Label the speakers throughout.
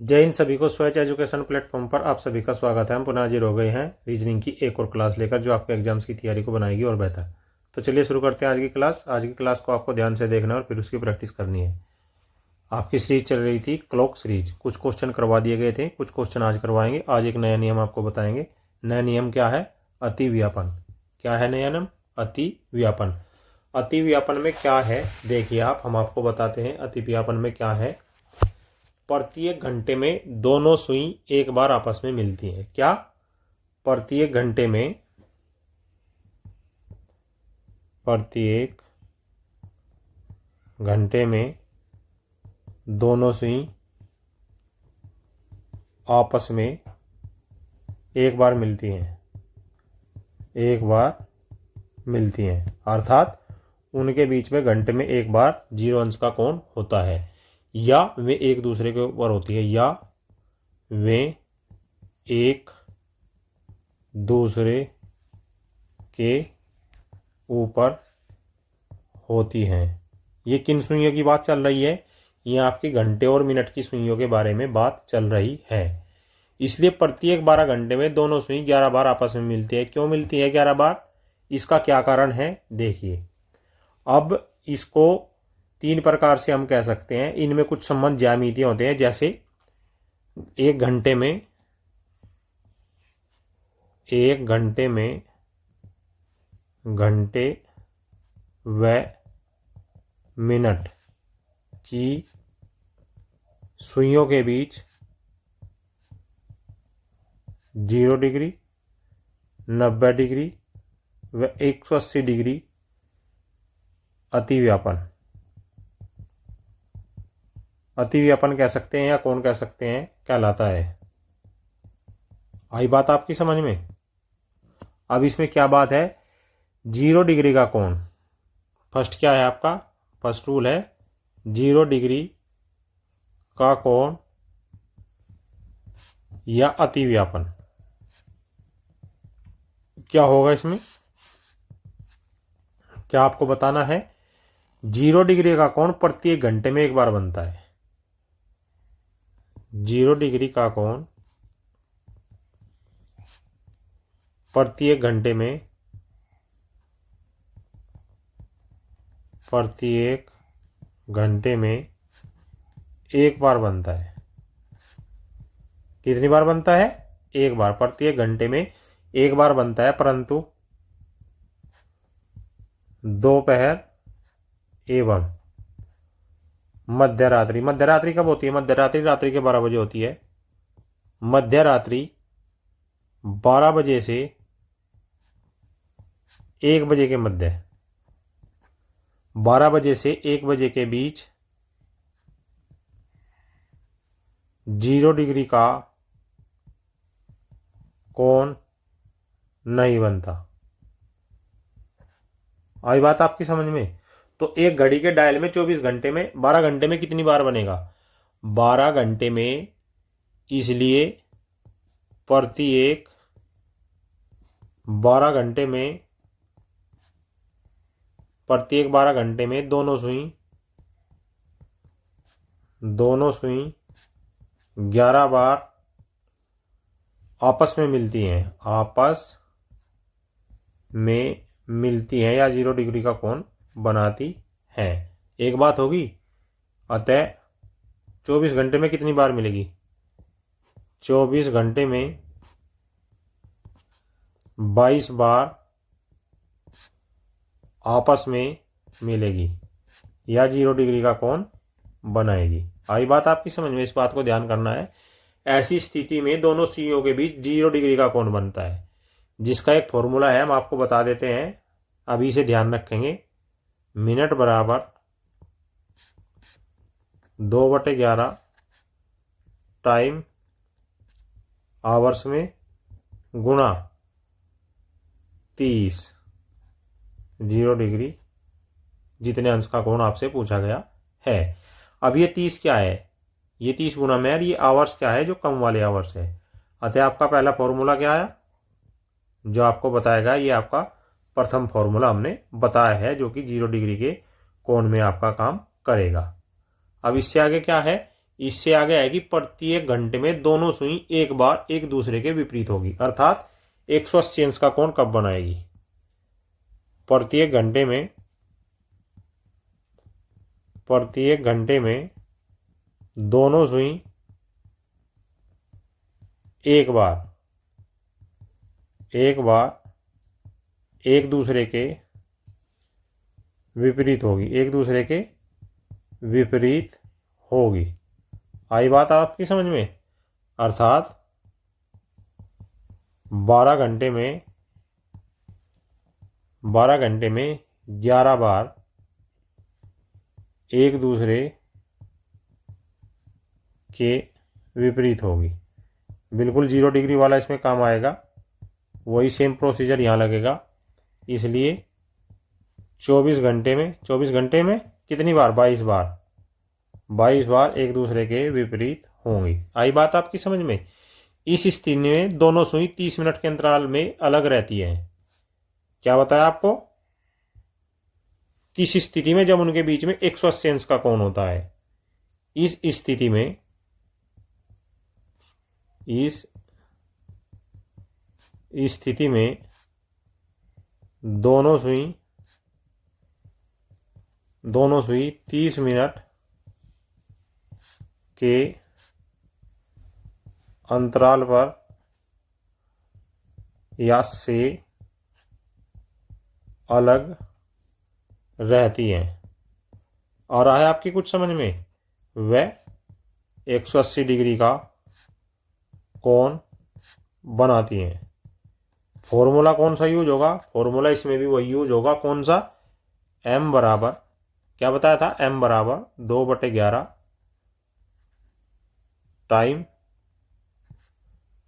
Speaker 1: जय हिंद सभी को। स्वच्छ एजुकेशन प्लेटफॉर्म पर आप सभी का स्वागत है। हम पुनः हाजिर हो गए हैं रीजनिंग की एक और क्लास लेकर, जो आपके एग्जाम्स की तैयारी को बनाएगी और बेहतर। तो चलिए शुरू करते हैं आज की क्लास। आज की क्लास को आपको ध्यान से देखना है और फिर उसकी प्रैक्टिस करनी है। आपकी सीरीज चल रही थी क्लॉक सीरीज। कुछ क्वेश्चन करवा दिए गए थे, कुछ क्वेश्चन आज करवाएंगे। आज एक नया नियम आपको बताएंगे। नया नियम क्या है? अति व्यापन। क्या है नया नियम? अति व्यापन। अति व्यापन में क्या है देखिए आप, हम आपको बताते हैं अति व्यापन में क्या है। प्रत्येक घंटे में दोनों सुई एक बार आपस में मिलती हैं। क्या? प्रत्येक घंटे में दोनों सुई आपस में एक बार मिलती हैं। अर्थात उनके बीच में घंटे में एक बार 0 अंश का कोण होता है, या वे एक दूसरे के ऊपर होती है, या वे एक दूसरे के ऊपर होती हैं। ये किन सुइयों की बात चल रही है? ये आपकी घंटे और मिनट की सुइयों के बारे में बात चल रही है। इसलिए प्रत्येक 12 घंटे में दोनों सुई 11 बार आपस में मिलती है। क्यों मिलती है 11 बार? इसका क्या कारण है देखिए। अब इसको 3 प्रकार से हम कह सकते हैं। इनमें कुछ संबंध ज्यामितीय होते हैं, जैसे एक घंटे में घंटे व मिनट की सुइयों के बीच 0 डिग्री, 90 डिग्री व 180 डिग्री अतिव्यापन कह सकते हैं, या कौन कह सकते हैं, कहलाता है। आई बात आपकी समझ में? अब इसमें क्या बात है? 0 डिग्री का कोण फर्स्ट क्या है आपका? फर्स्ट रूल है 0 डिग्री का कोण या अतिव्यापन। क्या होगा इसमें? क्या आपको बताना है? 0 डिग्री का कोण प्रत्येक घंटे में एक बार बनता है। 0 डिग्री का कोण प्रत्येक घंटे में एक बार बनता है। कितनी बार बनता है? एक बार। प्रत्येक घंटे में एक बार बनता है, परंतु दोपहर एवं मध्यरात्रि। मध्यरात्रि कब होती है? मध्यरात्रि रात्रि के 12 बजे होती है। मध्यरात्रि 12 बजे से 1 बजे के मध्य, 12 बजे से 1 बजे के बीच 0 डिग्री का कोण नहीं बनता। आई बात आपकी समझ में? तो एक घड़ी के डायल में 24 घंटे में 12 घंटे में कितनी बार बनेगा? 12 घंटे में। इसलिए प्रत्येक 12 घंटे में दोनों सुई 11 बार आपस में मिलती हैं, या 0 डिग्री का कोण बनाती हैं। एक बात होगी। अतः 24 घंटे में कितनी बार मिलेगी? 24 घंटे में 22 बार आपस में मिलेगी, या 0 डिग्री का कोण बनाएगी। आई बात आपकी समझ में? इस बात को ध्यान करना है। ऐसी स्थिति में दोनों सुइयों के बीच 0 डिग्री का कोण बनता है, जिसका एक फॉर्मूला है, हम आपको बता देते हैं। अभी से ध्यान रखेंगे। मिनट बराबर 2/11 टाइम आवर्स में गुणा 30 0 डिग्री, जितने अंश का कोण आपसे पूछा गया है। अब ये 30 क्या है? ये 30 गुना में, ये आवर्स क्या है? जो कम वाले आवर्स है। अतः आपका पहला फॉर्मूला क्या आया जो आपको बताएगा? ये आपका प्रथम फॉर्मूला हमने बताया है, जो कि 0 डिग्री के कोण में आपका काम करेगा। अब इससे आगे क्या है इससे आगे आएगी प्रत्येक घंटे में दोनों सुई एक बार एक दूसरे के विपरीत होगी, अर्थात 180 अंश का कोण कब बनाएगी? प्रत्येक घंटे में दोनों सुई एक बार एक दूसरे के विपरीत होगी, आई बात आपकी समझ में? अर्थात 12 घंटे में 11 बार एक दूसरे के विपरीत होगी। बिल्कुल 0 डिग्री वाला इसमें काम आएगा, वही सेम प्रोसीजर यहाँ लगेगा। इसलिए 24 घंटे में कितनी बार? 22 बार एक दूसरे के विपरीत होंगी। आई बात आपकी समझ में? इस स्थिति में दोनों सुई 30 मिनट के अंतराल में अलग रहती हैं। क्या बताया आपको? किस स्थिति में? जब उनके बीच में 180 अंश का कोण होता है। इस स्थिति में दोनों सुई 30 मिनट के अंतराल पर या से अलग रहती हैं। आ रहा है आपकी कुछ समझ में? वह 180 डिग्री का कोण बनाती हैं। फॉर्मूला कौन सा यूज होगा? फॉर्मूला इसमें भी वही यूज होगा। कौन सा? m बराबर, क्या बताया था? m बराबर 2/11 टाइम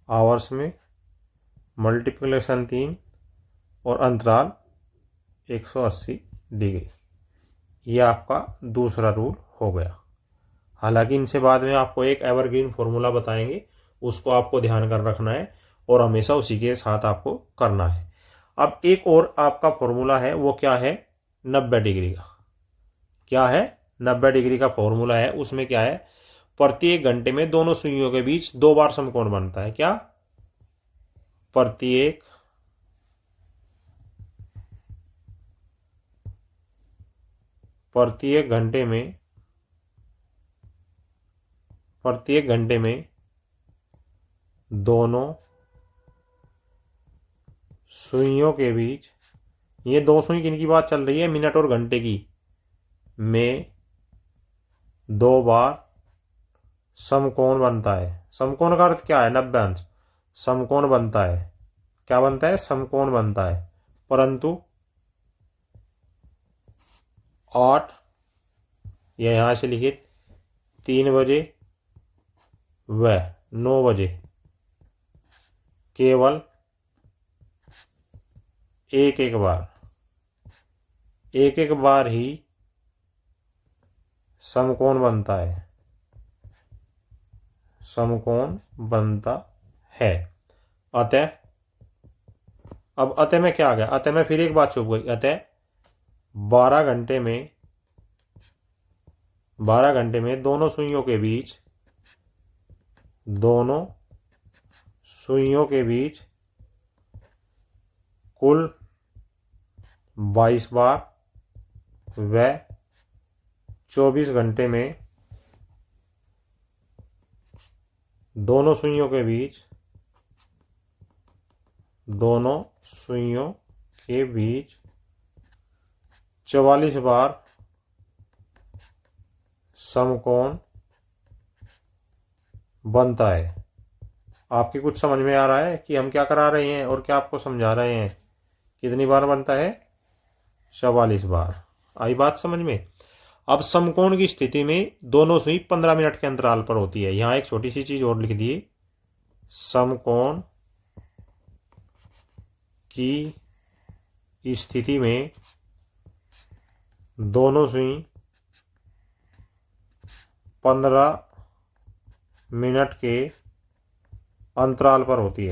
Speaker 1: आवर्स में मल्टीप्लिकेशन 3 और अंतराल 180 डिग्री। यह आपका दूसरा रूल हो गया। हालांकि इनसे बाद में आपको एक एवरग्रीन फॉर्मूला बताएंगे, उसको आपको ध्यान कर रखना है और हमेशा उसी के साथ आपको करना है। अब एक और आपका फॉर्मूला है, वो क्या है? 90 डिग्री का। क्या है? 90 डिग्री का फॉर्मूला है। उसमें क्या है? प्रत्येक घंटे में दोनों सुइयों के बीच 2 बार समकोण बनता है। क्या? प्रत्येक घंटे में दोनों सुइयों के बीच, ये 2 सुई किन की बात चल रही है? मिनट और घंटे की, में 2 बार समकोण बनता है। समकोण का अर्थ क्या है? 90 अंश। समकोण बनता है। क्या बनता है? समकोण बनता है। परंतु 8 या यहां से लिखित 3 बजे व 9 बजे केवल एक एक बार ही समकोण बनता है। अतः अब अतः में क्या आ गया? अतः में फिर एक बात छुप गई। अतः 12 घंटे में दोनों सुइयों के बीच कुल 22 बार व 24 घंटे में दोनों सुइयों के बीच 44 बार समकोण बनता है। आपकी कुछ समझ में आ रहा है कि हम क्या करा रहे हैं और क्या आपको समझा रहे हैं? कितनी बार बनता है? 44 बार। आई बात समझ में? अब समकोण की स्थिति में दोनों सुई 15 मिनट के अंतराल पर होती है। यहां एक छोटी सी चीज और लिख दी, समकोण की स्थिति में दोनों सुई 15 मिनट के अंतराल पर होती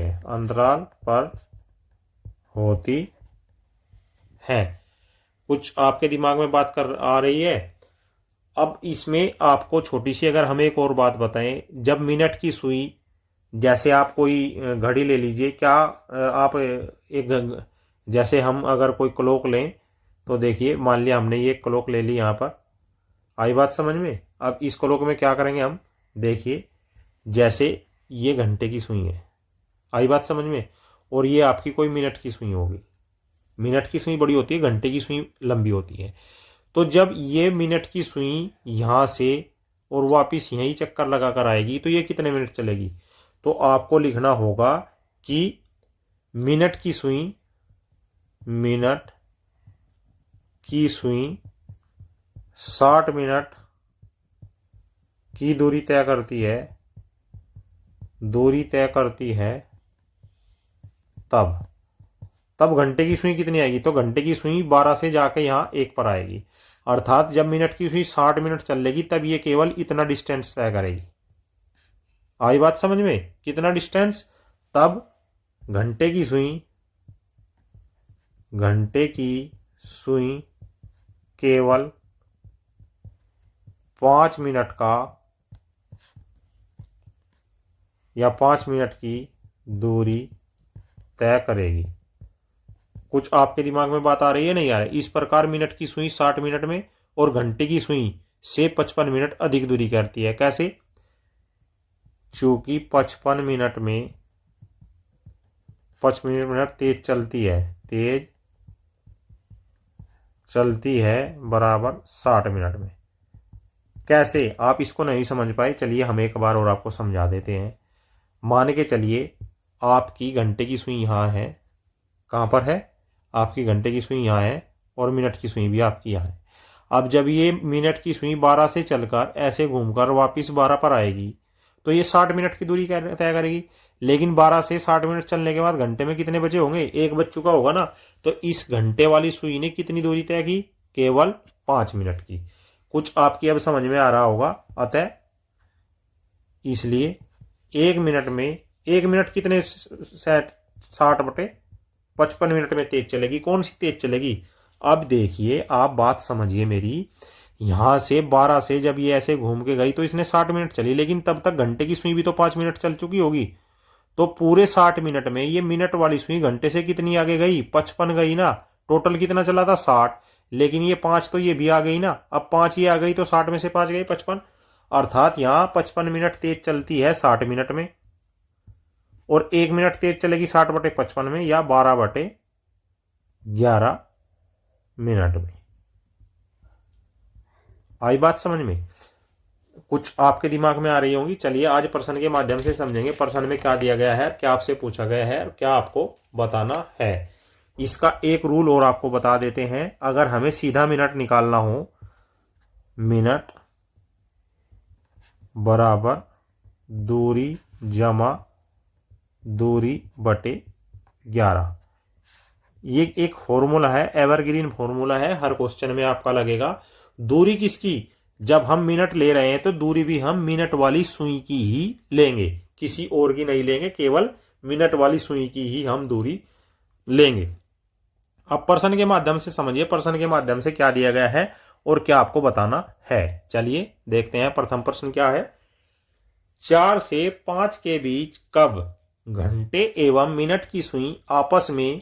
Speaker 1: है। कुछ आपके दिमाग में बात कर आ रही है? अब इसमें आपको छोटी सी अगर हम एक और बात बताएं, जब मिनट की सुई, जैसे आप कोई घड़ी ले लीजिए, क्या आप एक, जैसे हम अगर कोई क्लॉक लें तो देखिए, मान लिया हमने ये क्लॉक ले ली, यहाँ पर आई बात समझ में। अब इस क्लॉक में क्या करेंगे हम, देखिए जैसे ये घंटे की सुई है, आई बात समझ में, और ये आपकी कोई मिनट की सुई होगी। मिनट की सुई बड़ी होती है, घंटे की सुई लंबी होती है। तो जब ये मिनट की सुई यहां से और वापिस यहीं चक्कर लगा कर आएगी तो ये कितने मिनट चलेगी। तो आपको लिखना होगा कि मिनट की सुई 60 मिनट की दूरी तय करती है, तब घंटे की सुई कितनी आएगी, तो घंटे की सुई 12 से जाके यहां 1 पर आएगी। अर्थात जब मिनट की सुई 60 मिनट चलेगी तब ये केवल इतना डिस्टेंस तय करेगी। आई बात समझ में, कितना डिस्टेंस, तब घंटे की सुई केवल 5 मिनट का या 5 मिनट की दूरी तय करेगी। कुछ आपके दिमाग में बात आ रही है, नहीं आ रही। इस प्रकार मिनट की सुई 60 मिनट में और घंटे की सुई से 55 मिनट अधिक दूरी करती है। कैसे, चूंकि 55 मिनट तेज चलती है बराबर 60 मिनट में। कैसे, आप इसको नहीं समझ पाए, चलिए हम एक बार और आपको समझा देते हैं। मान के चलिए आपकी घंटे की सुई यहाँ है, कहाँ पर है, आपकी घंटे की सुई यहाँ है और मिनट की सुई भी आपकी यहाँ है। अब जब ये मिनट की सुई 12 से चलकर ऐसे घूमकर वापस 12 पर आएगी तो ये 60 मिनट की दूरी तय करेगी। लेकिन 12 से 60 मिनट चलने के बाद घंटे में कितने बचे होंगे, 1 बज चुका होगा ना। तो इस घंटे वाली सुई ने कितनी दूरी तय की, केवल 5 मिनट की। कुछ आपकी अब समझ में आ रहा होगा। अतः इसलिए 1 मिनट कितने सेट, 60/55 मिनट में तेज चलेगी। कौन सी तेज चलेगी, अब देखिए आप बात समझिए मेरी। यहां से 12 से जब ये ऐसे घूम के गई तो इसने 60 मिनट चली, लेकिन तब तक घंटे की सुई भी तो 5 मिनट चल चुकी होगी। तो पूरे 60 मिनट में ये मिनट वाली सुई घंटे से कितनी आगे गई, 55 गई ना। टोटल कितना चला था, 60, लेकिन ये 5 तो ये भी आ गई ना। अब 5 ये आ गई तो 60 में से 5 गई 55। अर्थात यहां 55 मिनट तेज चलती है 60 मिनट में, और 1 मिनट तेज चलेगी 60/55 में, या 12/11 मिनट में। आई बात समझ में, कुछ आपके दिमाग में आ रही होंगी। चलिए आज प्रश्न के माध्यम से समझेंगे। प्रश्न में क्या दिया गया है, क्या आपसे पूछा गया है, क्या आपको बताना है। इसका एक रूल और आपको बता देते हैं। अगर हमें सीधा मिनट निकालना हो, मिनट बराबर दूरी जमा दूरी बटे 11, ये एक फॉर्मूला है, एवरग्रीन फॉर्मूला है, हर क्वेश्चन में आपका लगेगा। दूरी किसकी, जब हम मिनट ले रहे हैं तो दूरी भी हम मिनट वाली सुई की ही लेंगे, किसी और की नहीं लेंगे, केवल मिनट वाली सुई की ही हम दूरी लेंगे। अब प्रश्न के माध्यम से समझिए, प्रश्न के माध्यम से क्या दिया गया है और क्या आपको बताना है। चलिए देखते हैं। प्रथम प्रश्न क्या है, 4 से 5 के बीच कब घंटे एवं मिनट की सुई आपस में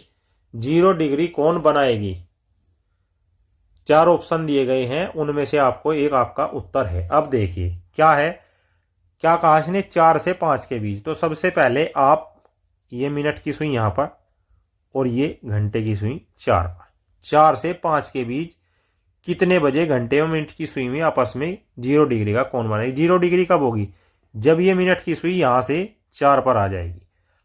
Speaker 1: 0 डिग्री कोण बनाएगी। 4 ऑप्शन दिए गए हैं, उनमें से आपको एक आपका उत्तर है। अब देखिए क्या है, क्या कहा इसने, 4 से 5 के बीच। तो सबसे पहले आप ये मिनट की सुई यहां पर और ये घंटे की सुई 4 पर। 4 से 5 के बीच कितने बजे घंटे और मिनट की सुई में आपस में 0 डिग्री का कोण बनाएगी। 0 डिग्री कब होगी, जब ये मिनट की सुई यहां से 4 पर आ जाएगी।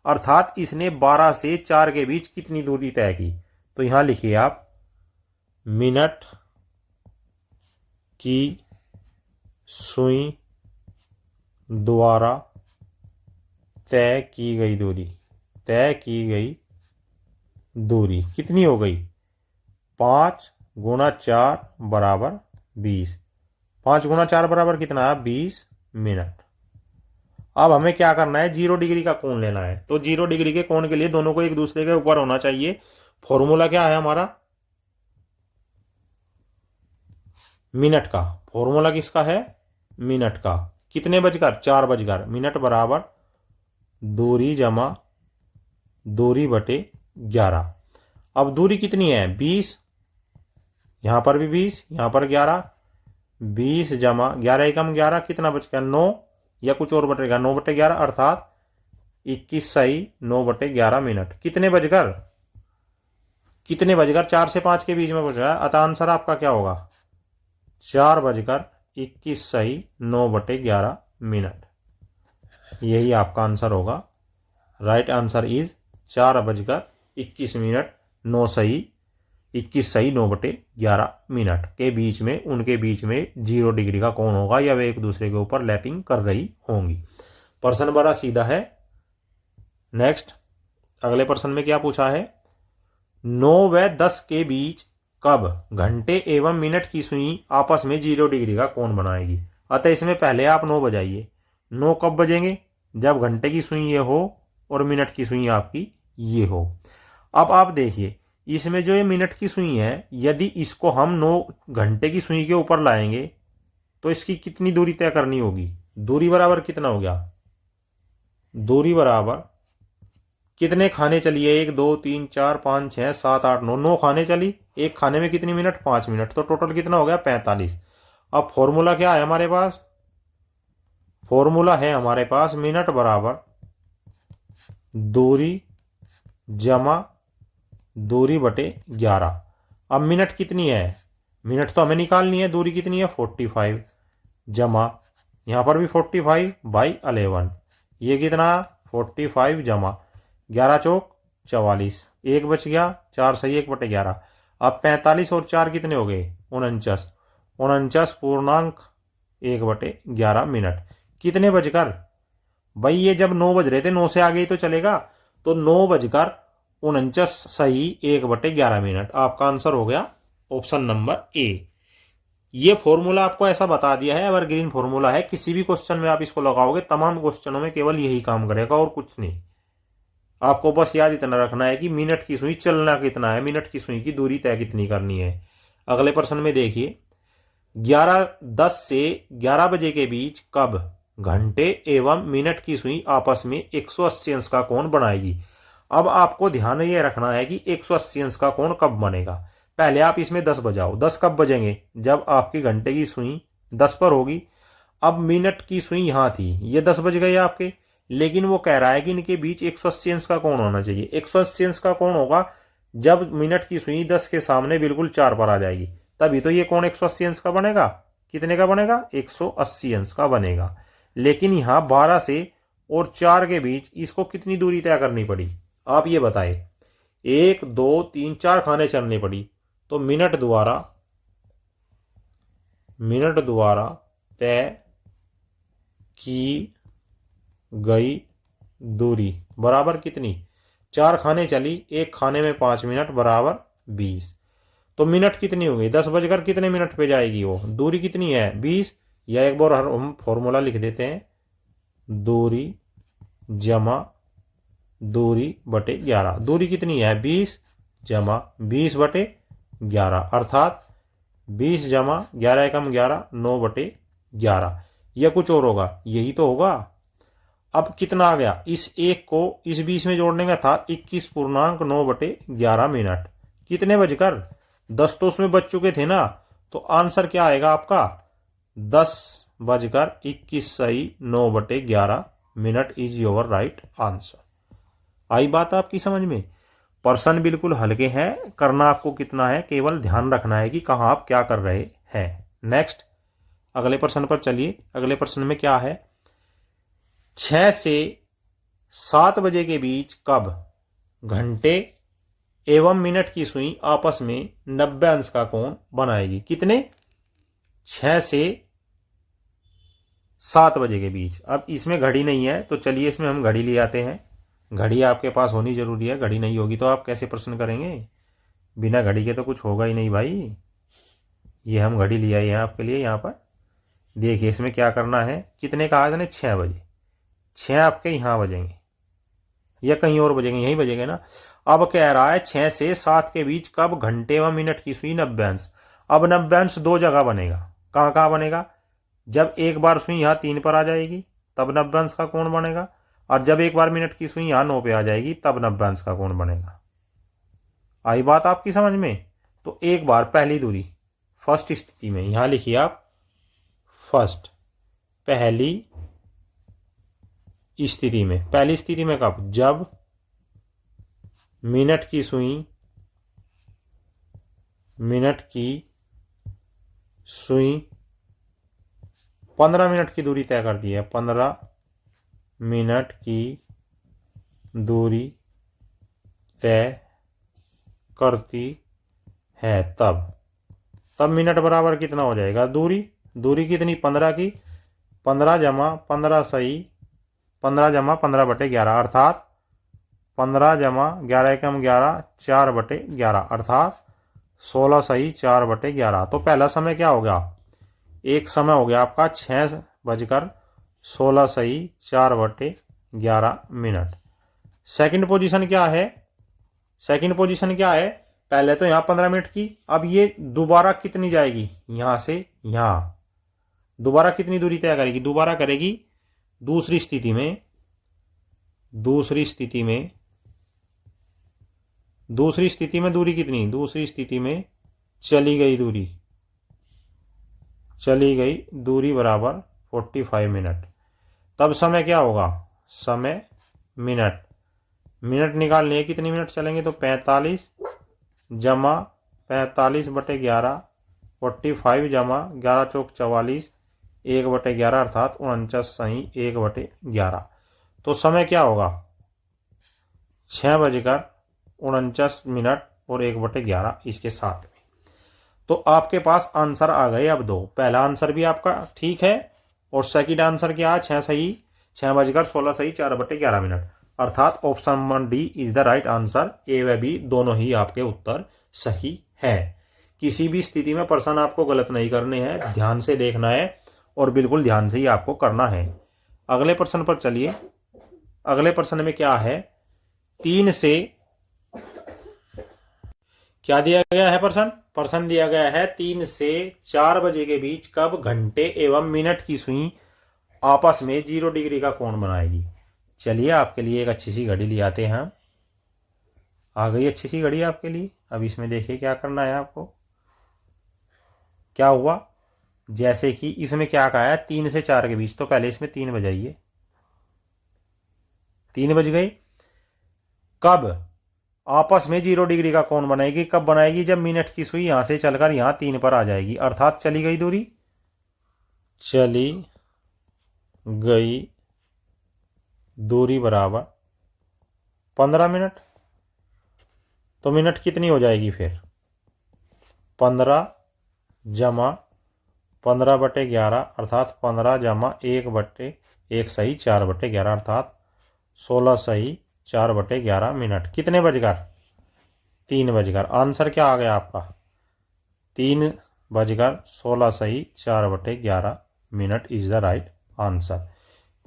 Speaker 1: अर्थात इसने 12 से 4 के बीच कितनी दूरी तय की। तो यहां लिखिए आप, मिनट की सुई द्वारा तय की गई दूरी कितनी हो गई, 5 गुणा 4 बराबर 20। 5 गुणा 4 बराबर कितना है, 20 मिनट। अब हमें क्या करना है, 0 डिग्री का कोण लेना है। तो 0 डिग्री के कोण के लिए दोनों को एक दूसरे के ऊपर होना चाहिए। फॉर्मूला क्या है हमारा, मिनट का फॉर्मूला किसका है, मिनट का। कितने बजकर, 4 बजकर। मिनट बराबर दूरी जमा दूरी बटे 11। अब दूरी कितनी है, 20, यहां पर भी 20, यहां पर 11। 20 जमा 11 एकम 11, कितना बच गया, 9, या कुछ और बटेगा, 9 बटे 11 अर्थात 21 सही 9 बटे 11 मिनट। कितने बजकर, कितने बजकर, 4 से 5 के बीच में बज रहा है, अतः आंसर आपका क्या होगा, 4 बजकर 21 सही 9 बटे 11 मिनट। यही आपका आंसर होगा। राइट आंसर इज 4 बजकर 21 मिनट 9 सही 21 सही 9 बटे 11 मिनट के बीच में, उनके बीच में 0 डिग्री का कोण होगा या वे एक दूसरे के ऊपर लैपिंग कर रही होंगी। प्रश्न बड़ा सीधा है। नेक्स्ट अगले प्रश्न में क्या पूछा है, 9 व 10 के बीच कब घंटे एवं मिनट की सुई आपस में 0 डिग्री का कोण बनाएगी। अतः इसमें पहले आप 9 बजाइए। 9 कब बजेंगे, जब घंटे की सुई ये हो और मिनट की सुई आपकी ये हो। अब आप देखिए इसमें जो ये मिनट की सुई है, यदि इसको हम 9 घंटे की सुई के ऊपर लाएंगे तो इसकी कितनी दूरी तय करनी होगी। दूरी बराबर कितना हो गया, दूरी बराबर कितने खाने चली है, 1 2 3 4 5 6 7 8 9, 9 खाने चली। एक खाने में कितनी मिनट, 5 मिनट, तो टोटल कितना हो गया, 45। अब फॉर्मूला क्या है हमारे पास, फॉर्मूला है हमारे पास मिनट बराबर दूरी जमा दूरी बटे 11। अब मिनट कितनी है, मिनट तो हमें निकालनी है, दूरी कितनी है 45 जमा यहां पर भी 45 बाई 11, ये कितना 45 जमा 11 चौक 44, 1 बच गया, 4 सही 1 बटे 11। अब 45 और 4 कितने हो गए, 49, 49 पूर्णांक 1 बटे 11 मिनट। कितने बजकर, भाई ये जब 9 बज रहे थे, 9 से आगे ही तो चलेगा, तो 9 बजकर 49 सही 1 बटे 11 मिनट। आपका आंसर हो गया ऑप्शन नंबर ए। ये फॉर्मूला आपको ऐसा बता दिया है, एवरग्रीन फॉर्मूला है, किसी भी क्वेश्चन में आप इसको लगाओगे, तमाम क्वेश्चनों में केवल यही काम करेगा और कुछ नहीं। आपको बस याद इतना रखना है कि मिनट की सुई चलना कितना है, मिनट की सुई की दूरी तय कितनी करनी है। अगले प्रश्न में देखिए 11:10 से 11 बजे के बीच कब घंटे एवं मिनट की सुई आपस में 180 अंश का कोण बनाएगी। अब आपको ध्यान ये रखना है कि 180 अंश का कोण कब बनेगा। पहले आप इसमें 10 बजाओ। 10 कब बजेंगे, जब आपकी घंटे की सुई 10 पर होगी। अब मिनट की सुई यहां थी, ये 10 बज गए आपके, लेकिन वो कह रहा है कि इनके बीच 180 अंश का कोण होना चाहिए। 180 अंश का कोण होगा जब मिनट की सुई 10 के सामने बिल्कुल 4 पर आ जाएगी, तभी तो ये कोण 180 अंश का बनेगा। कितने का बनेगा, 180 अंश का बनेगा। लेकिन यहां 12 से और 4 के बीच इसको कितनी दूरी तय करनी पड़ी, आप ये बताए। 1 2 3 4 खाने चलने पड़ी, तो मिनट द्वारा तय की गई दूरी बराबर कितनी, 4 खाने चली, एक खाने में 5 मिनट बराबर 20। तो मिनट कितनी होगी, 10 बजकर कितने मिनट पे जाएगी वो, दूरी कितनी है 20। या एक बार हम फॉर्मूला लिख देते हैं, दूरी जमा दूरी बटे 11। दूरी कितनी है 20 जमा 20 बटे 11, अर्थात 20 जमा 11 एकम 11 9 बटे 11। यह कुछ और होगा, यही तो होगा। अब कितना आ गया, इस एक को इस 20 में जोड़ने का था, 21.9 बटे 11 मिनट। कितने बजकर, 10 तो उसमें बच चुके थे ना, तो आंसर क्या आएगा आपका 10 बजकर 21 सही 9 बटे 11 मिनट इज योर राइट आंसर। आई बात आपकी समझ में। प्रश्न बिल्कुल हल्के हैं, करना आपको कितना है, केवल ध्यान रखना है कि कहां आप क्या कर रहे हैं। नेक्स्ट अगले प्रश्न पर चलिए। अगले प्रश्न में क्या है, 6 से 7 बजे के बीच कब घंटे एवं मिनट की सुई आपस में 90 अंश का कोण बनाएगी। कितने, 6 से 7 बजे के बीच। अब इसमें घड़ी नहीं है, तो चलिए इसमें हम घड़ी ले आते हैं। घड़ी आपके पास होनी जरूरी है, घड़ी नहीं होगी तो आप कैसे प्रश्न करेंगे, बिना घड़ी के तो कुछ होगा ही नहीं भाई। ये हम घड़ी ले आए हैं आपके लिए। यहाँ पर देखिए इसमें क्या करना है, कितने कहा था, 6 बजे। 6 आपके यहाँ बजेंगे या कहीं और बजेंगे, यहीं बजेंगे ना। अब कह रहा है 6 से 7 के बीच कब घंटे व मिनट की सुई 90 अंश। अब नब्यांश दो जगह बनेगा। कहाँ कहाँ बनेगा? जब एक बार सुई यहाँ 3 पर आ जाएगी तब नब्यांश का कोण बनेगा, और जब एक बार मिनट की सुई यहाँ 9 पे आ जाएगी तब नब्यांश का कोण बनेगा। आई बात आपकी समझ में? तो एक बार पहली दूरी फर्स्ट स्थिति में यहां लिखिए आप, फर्स्ट पहली स्थिति में। पहली स्थिति में कब? जब मिनट की सुई 15 मिनट की दूरी तय कर दी है, 15 मिनट की दूरी तय करती है, तब मिनट बराबर कितना हो जाएगा? दूरी कितनी? 15 की, 15 जमा 15 सही 15 जमा 15/11 अर्थात 15 जमा 11 एकम 11 4/11 अर्थात 16 सही 4/11। तो पहला समय क्या हो गया? एक समय हो गया आपका 6:16 सही 4/11 मिनट। सेकंड पोजीशन क्या है? सेकंड पोजीशन क्या है? पहले तो यहां 15 मिनट की, अब ये दोबारा कितनी जाएगी? यहां से यहां दोबारा कितनी दूरी तय करेगी? दोबारा करेगी दूसरी स्थिति में दूरी कितनी? दूसरी स्थिति में चली गई दूरी बराबर 45 मिनट। तब समय क्या होगा? समय मिनट निकालने हैं, कितनी मिनट चलेंगे? तो 45 जमा 45/11 45 जमा 11 चौक 44 1/11 अर्थात 49 सही 1/11। तो समय क्या होगा? 6:49 और 1/11 इसके साथ में। तो आपके पास आंसर आ गए अब दो। पहला आंसर भी आपका ठीक है और सेकंड आंसर क्या है? 6:16 सही 4/11 मिनट अर्थात option number D is the right answer. A व बी दोनों ही आपके उत्तर सही है। किसी भी स्थिति में प्रश्न आपको गलत नहीं करने हैं, ध्यान से देखना है और बिल्कुल ध्यान से ही आपको करना है। अगले प्रश्न पर चलिए। अगले प्रश्न में क्या है? 3 से क्या दिया गया है? प्रश्न दिया गया है 3 से 4 बजे के बीच कब घंटे एवं मिनट की सुई आपस में 0 डिग्री का कोण बनाएगी। चलिए आपके लिए एक अच्छी सी घड़ी ले आते हैं। आ गई अच्छी सी घड़ी आपके लिए। अब इसमें देखिए क्या करना है आपको। क्या हुआ? जैसे कि इसमें क्या कहा है? 3 से 4 के बीच, तो पहले इसमें 3 बजाइए। 3 बज गए। कब आपस में 0 डिग्री का कोण बनाएगी? कब बनाएगी? जब मिनट की सुई यहां से चलकर यहां 3 पर आ जाएगी अर्थात चली गई दूरी बराबर 15 मिनट। तो मिनट कितनी हो जाएगी फिर? 15 जमा 15/11 अर्थात 15 जमा 1/1 सही 4/11 अर्थात 16 सही 4/11 मिनट। कितने बजकर? 3 बजकर। आंसर क्या आ गया आपका? 3:16 सही 4/11 minute is the right answer.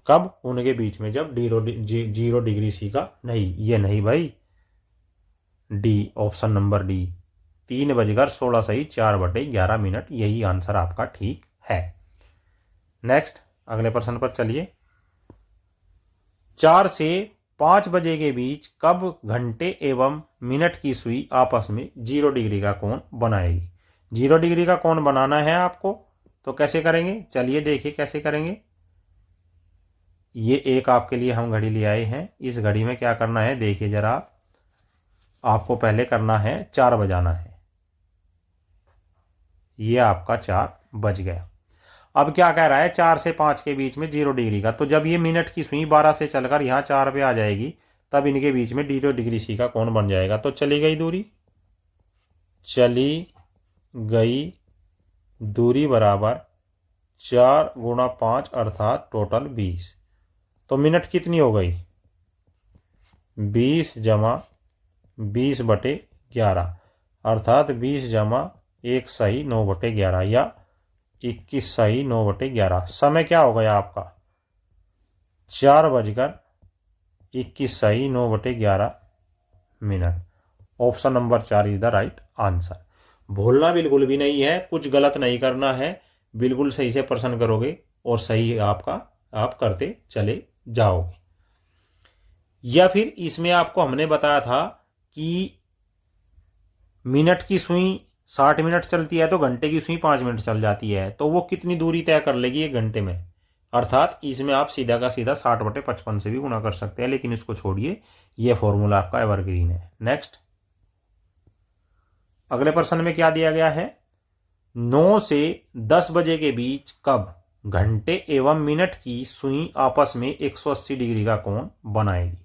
Speaker 1: कब? उनके बीच में जब 0 डिग्री सी का नहीं, ये नहीं भाई, डी ऑप्शन नंबर डी 3:16 सही 4/11 मिनट, यही आंसर आपका ठीक है। नेक्स्ट अगले प्रश्न पर चलिए। 4 से 5 बजे के बीच कब घंटे एवं मिनट की सुई आपस में 0 डिग्री का कोण बनाएगी। 0 डिग्री का कोण बनाना है आपको, तो कैसे करेंगे? चलिए देखिए कैसे करेंगे। ये एक आपके लिए हम घड़ी ले आए हैं। इस घड़ी में क्या करना है देखिए जरा। आपको पहले करना है 4 बजाना है। ये आपका 4 बज गया। अब क्या कह रहा है? 4 से 5 के बीच में 0 डिग्री का, तो जब ये मिनट की सुई 12 से चलकर यहाँ 4 पे आ जाएगी तब इनके बीच में 0 डिग्री सी का कोण बन जाएगा। तो चली गई दूरी बराबर 4 गुणा 5 अर्थात टोटल 20। तो मिनट कितनी हो गई? 20 जमा 20/11 अर्थात 20 जमा 1 सही 9/11 या 21 सही 9/11। समय क्या हो गया आपका? 4:21 सही 9/11 minute. Option number 4 is the right answer. भूलना बिल्कुल भी नहीं है, कुछ गलत नहीं करना है, बिल्कुल सही से प्रश्न करोगे और सही आपका आप करते चले जाओगे। या फिर इसमें आपको हमने बताया था कि मिनट की सुई 60 मिनट चलती है तो घंटे की सुई 5 मिनट चल जाती है, तो वो कितनी दूरी तय कर लेगी एक घंटे में। अर्थात इसमें आप सीधा का सीधा 60/55 से भी गुणा कर सकते हैं, लेकिन इसको छोड़िए, ये फॉर्मूला आपका एवरग्रीन है। नेक्स्ट, अगले प्रश्न में क्या दिया गया है, 9 से 10 बजे के बीच कब घंटे एवं मिनट की सुई आपस में 180 डिग्री का कोण बनाएगी।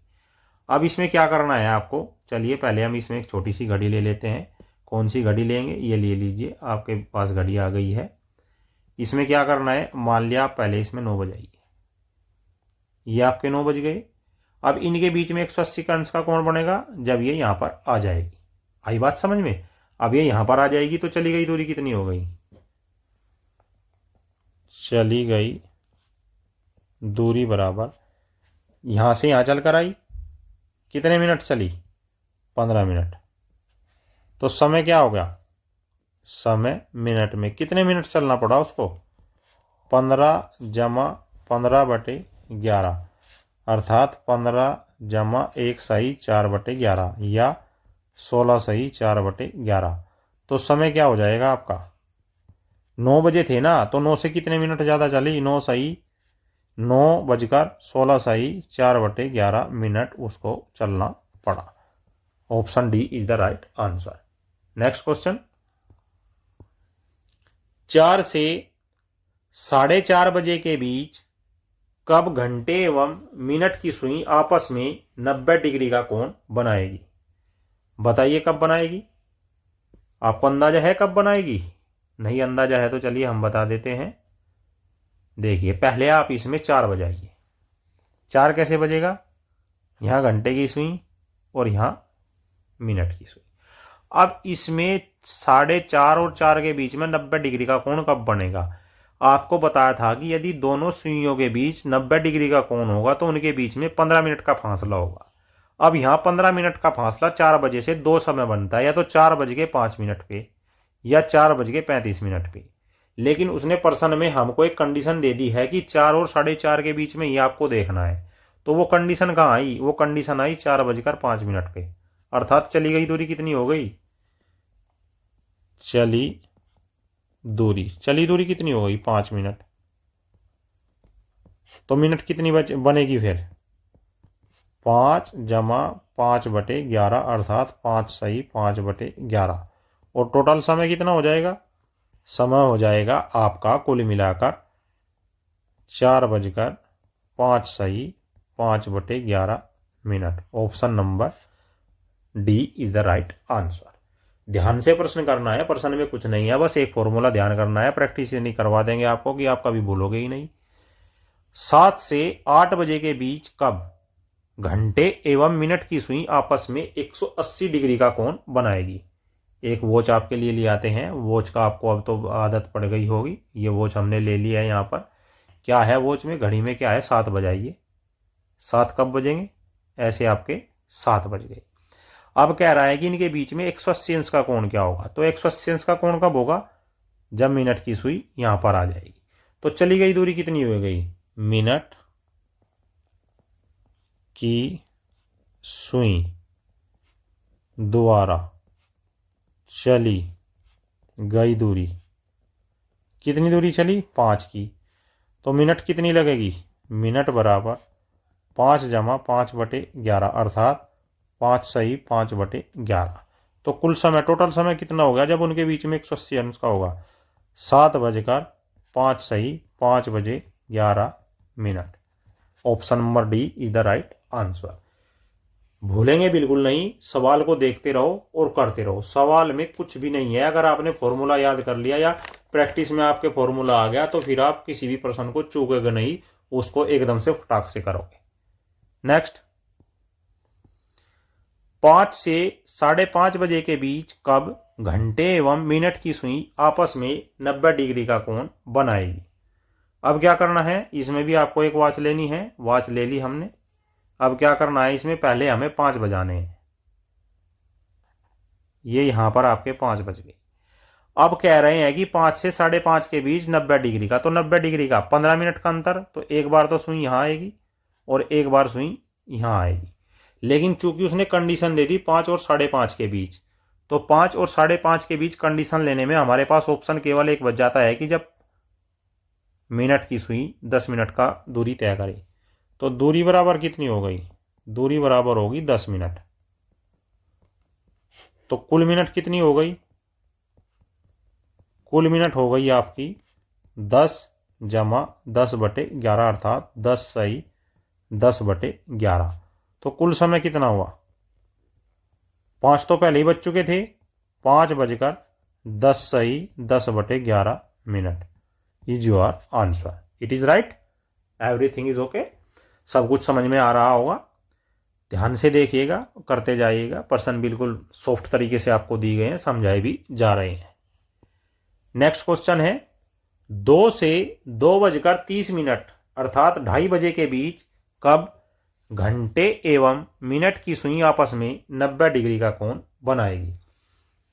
Speaker 1: अब इसमें क्या करना है आपको, चलिए पहले हम इसमें एक छोटी सी घड़ी ले लेते हैं। कौन सी घड़ी लेंगे, ये ले लीजिए, आपके पास घड़ी आ गई है। इसमें क्या करना है, मान लिया आप पहले इसमें 9 बजाइए, ये आपके 9 बज गए। अब इनके बीच में 180 का अंश का कोण बनेगा जब ये यहां पर आ जाएगी। आई बात समझ में। अब ये यहां पर आ जाएगी तो चली गई दूरी कितनी हो गई, चली गई दूरी बराबर यहां से यहां चलकर आई, कितने मिनट चली, 15 मिनट। तो समय क्या हो गया, समय मिनट में कितने मिनट चलना पड़ा उसको, 15 जमा 15/11, अर्थात 15 जमा 1 सही 4/11 या 16 सही 4/11। तो समय क्या हो जाएगा आपका, 9 बजे थे ना, तो 9 से कितने मिनट ज़्यादा चली, 9 सही 9 बजकर 16 सही 4/11 मिनट उसको चलना पड़ा। Option D is the right answer. Next question, 4 से 4:30 बजे के बीच कब घंटे एवं मिनट की सुई आपस में 90 डिग्री का कोण बनाएगी। बताइए कब बनाएगी, आपको अंदाजा है कब बनाएगी, नहीं अंदाजा है तो चलिए हम बता देते हैं। देखिए पहले आप इसमें 4 बजाइए, 4 कैसे बजेगा, यहां घंटे की सुई और यहां मिनट की सुई। अब इसमें 4:30 और 4 के बीच में 90 डिग्री का कोण कब बनेगा। आपको बताया था कि यदि दोनों सुइयों के बीच 90 डिग्री का कोण होगा तो उनके बीच में 15 मिनट का फासला होगा। अब यहां 15 मिनट का फासला 4 बजे से 2 समय बनता है, या तो 4:05 पे या 4:35 पे। लेकिन उसने प्रश्न में हमको एक कंडीशन दे दी है कि 4 और 4:30 के बीच में ये आपको देखना है। तो वो कंडीशन कहाँ आई, वो कंडीशन आई 4:05 पे। अर्थात चली गई दूरी कितनी हो गई, चली दूरी कितनी हो गई, 5 मिनट। तो मिनट कितनी बनेगी फिर, 5 जमा 5/11, अर्थात 5 सही 5/11। और टोटल समय कितना हो जाएगा, समय हो जाएगा आपका कुल मिलाकर 4:05 सही 5/11 minute. Option number D is the right answer. ध्यान से प्रश्न करना है, प्रश्न में कुछ नहीं है, बस एक फॉर्मूला ध्यान करना है, प्रैक्टिस नहीं करवा देंगे आपको कि आप कभी भूलोगे ही नहीं। 7 से 8 बजे के बीच कब घंटे एवं मिनट की सुई आपस में 180 डिग्री का कोण बनाएगी। एक वॉच आपके लिए ले आते हैं, वॉच का आपको अब तो आदत पड़ गई होगी, ये वॉच हमने ले लिया है। यहाँ पर क्या है, वॉच में घड़ी में क्या है, 7 बजाइए, 7 कब बजेंगे, ऐसे आपके 7 बज गए। अब कह रहा है कि इनके बीच में 180 अंश का कोण क्या होगा, तो 180 अंश का कोण कब होगा, जब मिनट की सुई यहां पर आ जाएगी। तो चली गई दूरी कितनी हो गई, मिनट की सुई द्वारा चली गई दूरी, कितनी दूरी चली, 5 की। तो मिनट कितनी लगेगी, मिनट बराबर 5 जमा 5/11, अर्थात 5 सही 5/11। तो कुल समय टोटल समय कितना हो गया जब उनके बीच में 180 अंश का होगा, 7:05 सही 5/11 minute. Option number D is the right answer. भूलेंगे बिल्कुल नहीं, सवाल को देखते रहो और करते रहो, सवाल में कुछ भी नहीं है। अगर आपने फॉर्मूला याद कर लिया या प्रैक्टिस में आपके फॉर्मूला आ गया तो फिर आप किसी भी प्रश्न को चूकोगे नहीं, उसको एकदम से फटाक से करोगे। नेक्स्ट, 5 से 5:30 बजे के बीच कब घंटे एवं मिनट की सुई आपस में 90 डिग्री का कोण बनाएगी। अब क्या करना है, इसमें भी आपको एक वॉच लेनी है, वॉच ले ली हमने। अब क्या करना है, इसमें पहले हमें 5 बजाने हैं, ये यहां पर आपके 5 बज गए। अब कह रहे हैं कि 5 से 5:30 के बीच 90 डिग्री का, तो 90 डिग्री का 15 मिनट का अंतर, तो एक बार तो सुई यहां आएगी और एक बार सुई यहां आएगी। लेकिन चूंकि उसने कंडीशन दे दी 5 और 5:30 के बीच, तो 5 और 5:30 के बीच कंडीशन लेने में हमारे पास ऑप्शन केवल एक बच जाता है कि जब मिनट की सुई 10 मिनट का दूरी तय करे। तो दूरी बराबर कितनी हो गई? दूरी बराबर होगी 10 मिनट। तो कुल मिनट कितनी हो गई? कुल मिनट हो गई आपकी 10 जमा 10/11 अर्थात 10 सही 10/11। तो कुल समय कितना हुआ? 5 तो पहले ही बज चुके थे, 5:10 सही 10/11 minute is your answer. It is right, everything is okay. सब कुछ समझ में आ रहा होगा, ध्यान से देखिएगा, करते जाइएगा। प्रश्न बिल्कुल सॉफ्ट तरीके से आपको दिए गए हैं, समझाए भी जा रहे हैं। नेक्स्ट क्वेश्चन है 2 से 2:30 अर्थात 2:30 बजे के बीच कब घंटे एवं मिनट की सुई आपस में 90 डिग्री का कोण बनाएगी।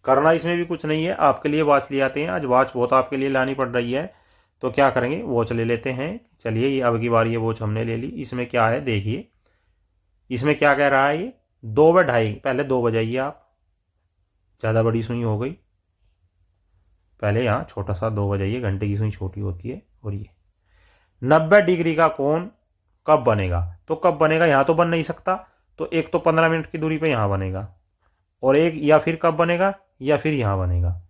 Speaker 1: करना इसमें भी कुछ नहीं है, आपके लिए वॉच ले आते हैं। आज वॉच बहुत आपके लिए लानी पड़ रही है, तो क्या करेंगे, वॉच ले लेते हैं। चलिए, ये अब की बार ये वॉच हमने ले ली। इसमें क्या है देखिए, इसमें क्या कह रहा है, ये 2/2:30। पहले 2 बजाइए आप, ज़्यादा बड़ी सुई हो गई। पहले यहाँ छोटा सा 2 बजाइए, घंटे की सुई छोटी होती है। और ये 90 डिग्री का कोण कब बनेगा? तो कब बनेगा, यहाँ तो बन नहीं सकता, तो एक तो 15 मिनट की दूरी पे यहाँ बनेगा, और एक या फिर कब बनेगा, या फिर यहाँ बनेगा।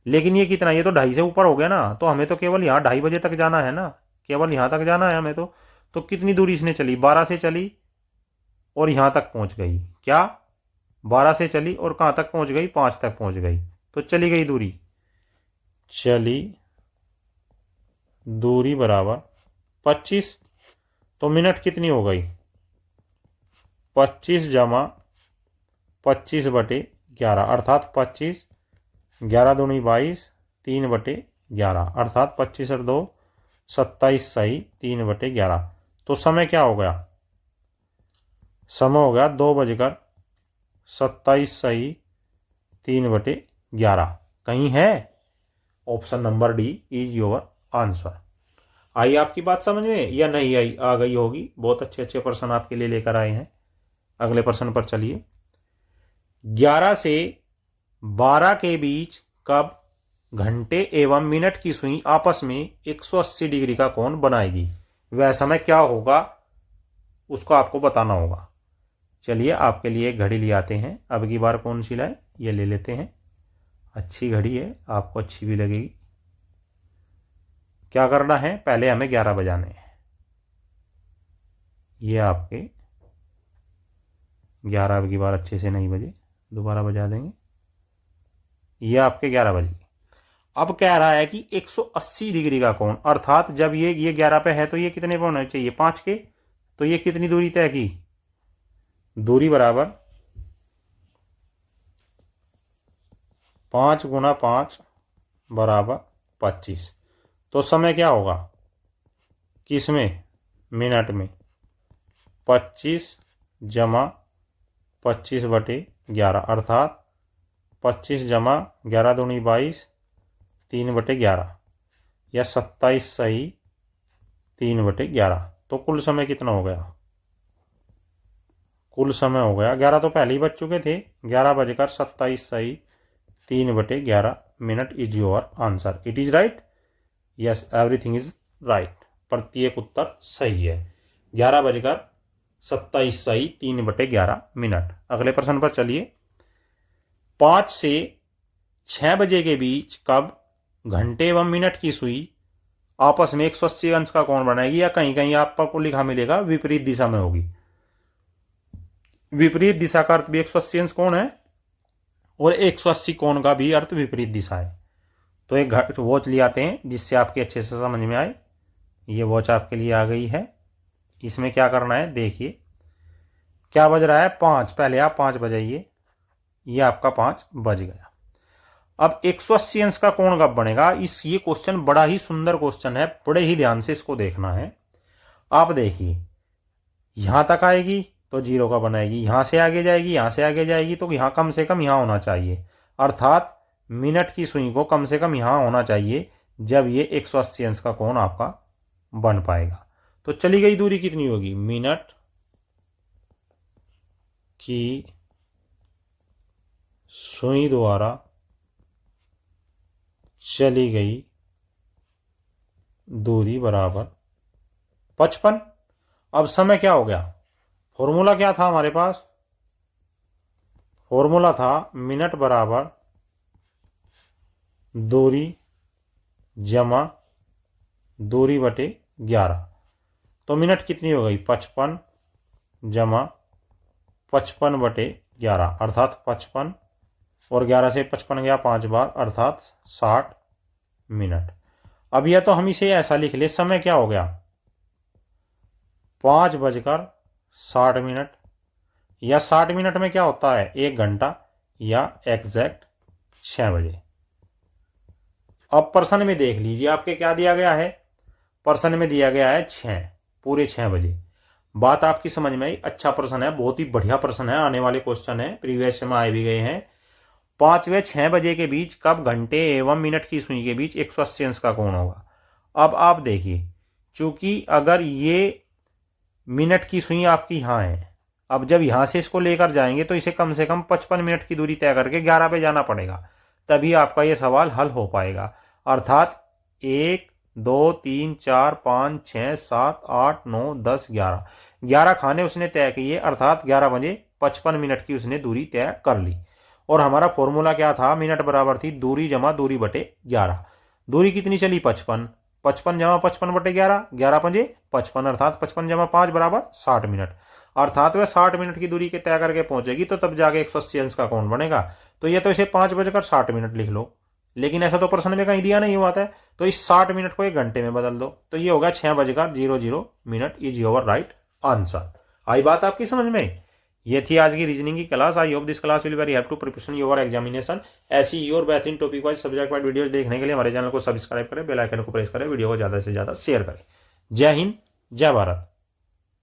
Speaker 1: लेकिन ये कितना, ये तो 2:30 से ऊपर हो गया ना, तो हमें तो केवल यहाँ 2:30 बजे तक जाना है ना, केवल यहाँ तक जाना है हमें तो कितनी दूरी इसने चली? 12 से चली और यहाँ तक पहुँच गई। क्या 12 से चली और कहाँ तक पहुँच गई? 5 तक पहुँच गई। तो चली गई दूरी, चली दूरी बराबर 25। तो मिनट कितनी हो गई? 25 जमा 25/11 अर्थात 25, 11 दूनी 22, 3/11 अर्थात 25 और 2 27 सही 3/11। तो समय क्या हो गया? समय हो गया 2:27 सही 3/11। कहीं है? Option number D is your answer. आई आपकी बात समझ में या नहीं आई? आ गई होगी। बहुत अच्छे अच्छे प्रश्न आपके लिए लेकर आए हैं। अगले प्रश्न पर चलिए। 11 से 12 के बीच कब घंटे एवं मिनट की सुई आपस में 180 डिग्री का कोण बनाएगी? वह समय क्या होगा, उसको आपको बताना होगा। चलिए, आपके लिए एक घड़ी ले आते हैं। अब की बार कौन सी लाए? ये ले लेते हैं। अच्छी घड़ी है, आपको अच्छी भी लगेगी। क्या करना है, पहले हमें 11 बजाने हैं। ये आपके 11 अब की बार अच्छे से नहीं बजे, दोबारा बजा देंगे। ये आपके 11 बजे। अब कह रहा है कि 180 डिग्री का कोण, अर्थात जब ये 11 पे है तो ये कितने पे होने चाहिए? 5 के। तो ये कितनी दूरी तय की? दूरी बराबर 5 × 5 बराबर 25। तो समय क्या होगा किसमें? मिनट में। 25 जमा 25/11 अर्थात 25 जमा 11 दूनी 22, 3/11 या 27 सही 3/11। तो कुल समय कितना हो गया? कुल समय हो गया, 11 तो पहले ही बज चुके थे, 11:27 सही 3/11 minute is your answer. It is right, yes everything is right. प्रत्येक उत्तर सही है। 11:27 सही 3/11 मिनट। अगले प्रश्न पर चलिए। 5 से 6 बजे के बीच कब घंटे एवं मिनट की सुई आपस में 180 अंश का कोण बनाएगी? या कहीं कहीं आपको लिखा मिलेगा विपरीत दिशा में होगी। विपरीत दिशा का अर्थ भी 180 अंश कोण है, और 180 कोण का भी अर्थ विपरीत दिशा है। तो एक वॉच ले आते हैं जिससे आपके अच्छे से समझ में आए। ये वॉच आपके लिए आ गई है। इसमें क्या करना है देखिए, क्या बज रहा है? 5। पहले आप 5 बजाइए, ये आपका 5 बज गया। अब 180 अंश का कोण कब बनेगा? ये क्वेश्चन बड़ा ही सुंदर क्वेश्चन है, बड़े ही ध्यान से इसको देखना है। आप देखिए, यहां तक आएगी तो 0 का बनाएगी, यहां से आगे जाएगी, यहां से आगे जाएगी, तो यहां कम से कम यहां होना चाहिए। अर्थात मिनट की सुई को कम से कम यहाँ होना चाहिए, जब ये 180 अंश का कोण आपका बन पाएगा। तो चली गई दूरी कितनी होगी, मिनट की सुई द्वारा चली गई दूरी बराबर 55। अब समय क्या हो गया, फॉर्मूला क्या था हमारे पास, फॉर्मूला था मिनट बराबर दूरी जमा दूरी बटे 11। तो मिनट कितनी हो गई, 55 जमा 55 बटे 11, अर्थात 55 और 11 से 55 गया 5 बार, अर्थात 60 मिनट। अब यह तो हम इसे ऐसा लिख ले, समय क्या हो गया 5:60 या 60 मिनट में क्या होता है 1 घंटा, या एग्जैक्ट 6 बजे। अब प्रश्न में देख लीजिए आपके क्या दिया गया है, प्रश्न में दिया गया है 6, पूरे 6 बजे। बात आपकी समझ में आई, अच्छा प्रश्न है, बहुत ही बढ़िया प्रश्न है, आने वाले क्वेश्चन है, प्रीवियस में आए भी गए हैं। 5 व 6 बजे के बीच कब घंटे एवं मिनट की सुई के बीच 180 अंश का कोण होगा। अब आप देखिए, चूंकि अगर ये मिनट की सुई आपकी यहाँ है, अब जब यहां से इसको लेकर जाएंगे तो इसे कम से कम 55 मिनट की दूरी तय करके 11 पे जाना पड़ेगा, तभी आपका ये सवाल हल हो पाएगा। अर्थात 1 2 3 4 5 6 7 8 9 10 11 खाने उसने तय किए, अर्थात 11 बजे 55 मिनट की उसने दूरी तय कर ली। और हमारा फॉर्मूला क्या था, मिनट बराबर थी दूरी जमा दूरी बटे 11। दूरी कितनी चली 55, 55 जमा 55 बटे 11, 11 पंजे 55, अर्थात 55 जमा 5 बराबर 60 मिनट, अर्थात वह 60 मिनट की दूरी के तय करके पहुंचेगी, तो तब जाके 180 अंश का कोण बनेगा। तो ये तो इसे 5:60 लिख लो, लेकिन ऐसा तो प्रश्न में कहीं दिया नहीं हुआ था, तो इस 60 मिनट को 1 घंटे में बदल दो, तो ये होगा 6:00 इज योर राइट आंसर। आई बात आपकी समझ में। ये थी आज की रीजनिंग की class. I hope this class will very help to preparation your examination. ऐसी योर बेहतरीन topic wise subject wise videos देखने के लिए हमारे चैनल को सब्सक्राइब करें, बेल आइकन को प्रेस करें, वीडियो को ज्यादा से ज्यादा शेयर करें। जय हिंद, जय भारत।